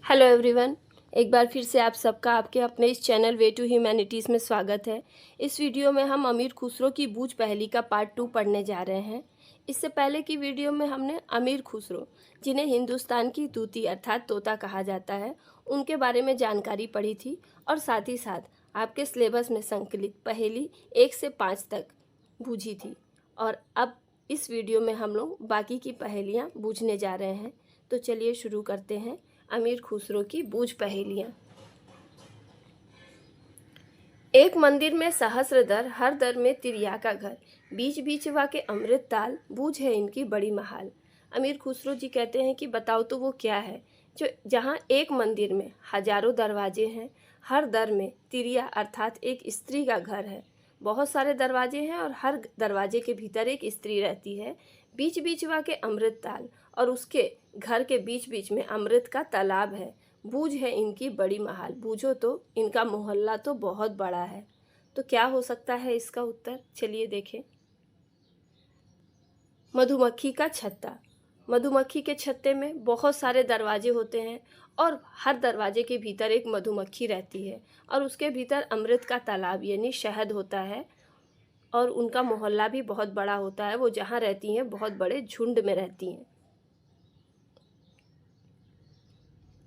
Hello everyone. एक बार फिर से आप सबका आपके अपने इस चैनल वे टू ह्यूमैनिटीज़ में स्वागत है। इस वीडियो में हम अमीर खुसरो की बूझ पहेली का पार्ट 2 पढ़ने जा रहे हैं। इससे पहले की वीडियो में हमने अमीर खुसरो, जिन्हें हिंदुस्तान की तूती अर्थात तोता कहा जाता है, उनके बारे में जानकारी पढ़ी थी और साथ ही साथ आपके सिलेबस में संकलित पहेली 1 से 5 तक बूझी थी। और अब इस वीडियो में हम लोग बाकी की पहेलियाँ बूझने जा रहे हैं। तो चलिए शुरू करते हैं अमीर खुसरो की बूझ पहेलियाँ। एक मंदिर में सहस्र दर, हर दर में तिरिया का घर, बीच बीच वाके अमृत ताल, बूझ है इनकी बड़ी महाल। अमीर खुसरो जी कहते हैं कि बताओ तो वो क्या है जो जहाँ एक मंदिर में हजारों दरवाजे हैं, हर दर में तिरिया अर्थात एक स्त्री का घर है। बहुत सारे दरवाजे हैं और हर दरवाजे के भीतर एक स्त्री रहती है। बीच बीच वाके अमृत ताल, और उसके घर के बीच बीच में अमृत का तालाब है। बूझ है इनकी बड़ी महाल, बूझो तो इनका मोहल्ला तो बहुत बड़ा है। तो क्या हो सकता है इसका उत्तर, चलिए देखें। मधुमक्खी का छत्ता। मधुमक्खी के छत्ते में बहुत सारे दरवाजे होते हैं और हर दरवाजे के भीतर एक मधुमक्खी रहती है और उसके भीतर अमृत का तालाब यानी शहद होता है और उनका मोहल्ला भी बहुत बड़ा होता है। वो जहाँ रहती हैं बहुत बड़े झुंड में रहती हैं।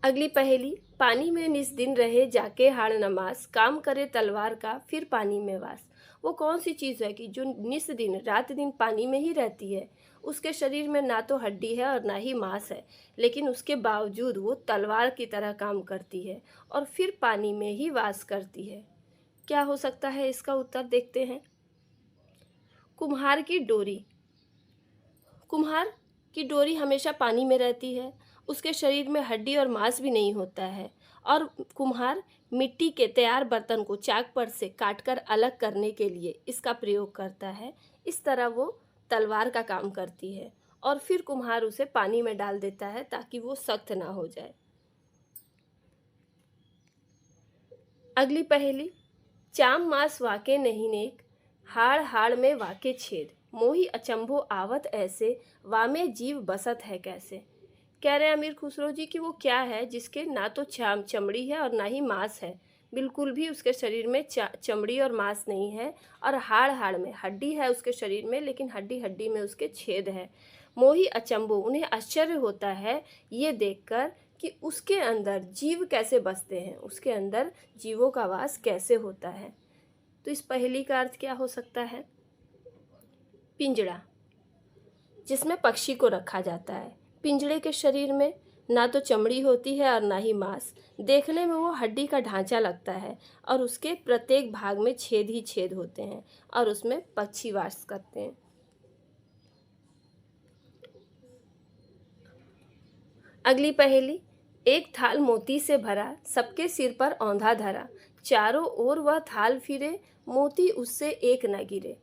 अगली पहेली। पानी में निस दिन रहे जाके हाड़ नमाज, काम करे तलवार का फिर पानी में वास। वो कौन सी चीज़ है कि जो निस दिन रात दिन पानी में ही रहती है। उसके शरीर में ना तो हड्डी है और ना ही मांस है, लेकिन उसके बावजूद वो तलवार की तरह काम करती है और फिर पानी में ही वास करती है। क्या हो सकता है इसका उत्तर, देखते हैं। कुम्हार की डोरी। कुम्हार की डोरी हमेशा पानी में रहती है। उसके शरीर में हड्डी और मांस भी नहीं होता है और कुम्हार मिट्टी के तैयार बर्तन को चाक पर से काटकर अलग करने के लिए इसका प्रयोग करता है। इस तरह वो तलवार का काम करती है और फिर कुम्हार उसे पानी में डाल देता है ताकि वो सख्त ना हो जाए। अगली पहेली। चाम मास वाके नहीं नेक, हाड़ हाड़ में वाके छेद, मोही अचंभो आवत ऐसे, वामे जीव बसत है कैसे। कह रहे हैं अमीर खुसरो जी कि वो क्या है जिसके ना तो चमड़ी है और ना ही मांस है। बिल्कुल भी उसके शरीर में चमड़ी और मांस नहीं है और हाड़ हाड़ में हड्डी है उसके शरीर में, लेकिन हड्डी हड्डी में उसके छेद है। मोही अचंभो, उन्हें आश्चर्य होता है ये देखकर कि उसके अंदर जीव कैसे बसते हैं, उसके अंदर जीवों का वास कैसे होता है। तो इस पहेली का अर्थ क्या हो सकता है। पिंजड़ा, जिसमें पक्षी को रखा जाता है। पिंजड़े के शरीर में ना तो चमड़ी होती है और ना ही मांस। देखने में वो हड्डी का ढांचा लगता है और उसके प्रत्येक भाग में छेद ही छेद होते हैं और उसमें पक्षी वास करते हैं। अगली पहेली। एक थाल मोती से भरा, सबके सिर पर औंधा धरा, चारों ओर वह थाल फिरे, मोती उससे एक न गिरे।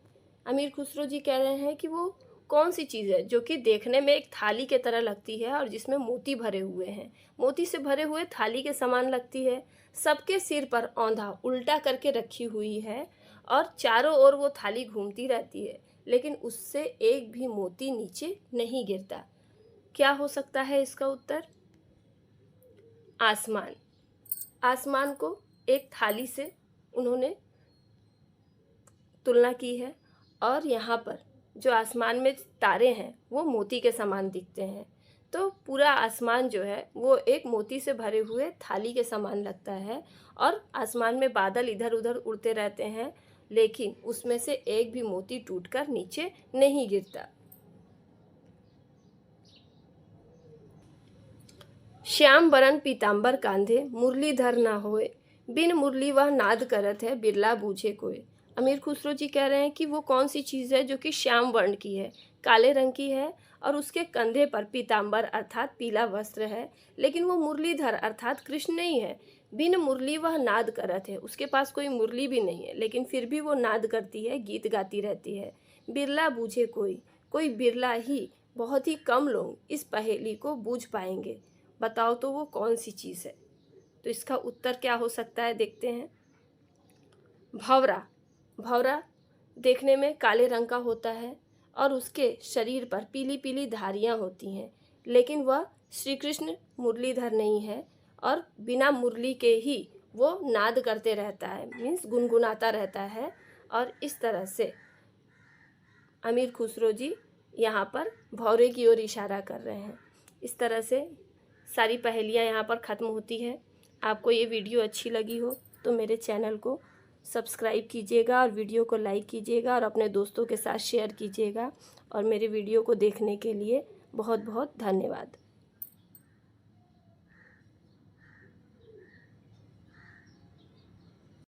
अमीर खुसरो जी कह रहे हैं कि वो कौन सी चीज़ है जो कि देखने में एक थाली के तरह लगती है और जिसमें मोती भरे हुए हैं, मोती से भरे हुए थाली के समान लगती है। सबके सिर पर औंधा उल्टा करके रखी हुई है और चारों ओर वो थाली घूमती रहती है, लेकिन उससे एक भी मोती नीचे नहीं गिरता। क्या हो सकता है इसका उत्तर। आसमान। आसमान को एक थाली से उन्होंने तुलना की है और यहाँ पर जो आसमान में तारे हैं वो मोती के समान दिखते हैं। तो पूरा आसमान जो है वो एक मोती से भरे हुए थाली के समान लगता है और आसमान में बादल इधर उधर उड़ते रहते हैं, लेकिन उसमें से एक भी मोती टूटकर नीचे नहीं गिरता। श्याम बरन पीताम्बर कांधे, मुरलीधर ना होए, बिन मुरली वह नाद करत है, बिरला बूझे कोय। अमीर खुसरो जी कह रहे हैं कि वो कौन सी चीज़ है जो कि श्याम वर्ण की है, काले रंग की है और उसके कंधे पर पीताम्बर अर्थात पीला वस्त्र है, लेकिन वो मुरलीधर अर्थात कृष्ण नहीं है। बिन मुरली वह नाद करत है, उसके पास कोई मुरली भी नहीं है, लेकिन फिर भी वो नाद करती है, गीत गाती रहती है। बिरला बूझे कोई बिरला ही, बहुत ही कम लोग इस पहेली को बूझ पाएंगे। बताओ तो वो कौन सी चीज़ है। तो इसका उत्तर क्या हो सकता है, देखते हैं। भंवरा। भंवरा देखने में काले रंग का होता है और उसके शरीर पर पीली पीली धारियाँ होती हैं, लेकिन वह श्री कृष्ण मुरलीधर नहीं है और बिना मुरली के ही वो नाद करते रहता है, मीन्स गुनगुनाता रहता है। और इस तरह से अमीर खुसरो जी यहाँ पर भौरे की ओर इशारा कर रहे हैं। इस तरह से सारी पहेलियाँ यहाँ पर ख़त्म होती है। आपको ये वीडियो अच्छी लगी हो तो मेरे चैनल को सब्सक्राइब कीजिएगा और वीडियो को लाइक कीजिएगा और अपने दोस्तों के साथ शेयर कीजिएगा। और मेरे वीडियो को देखने के लिए बहुत बहुत धन्यवाद।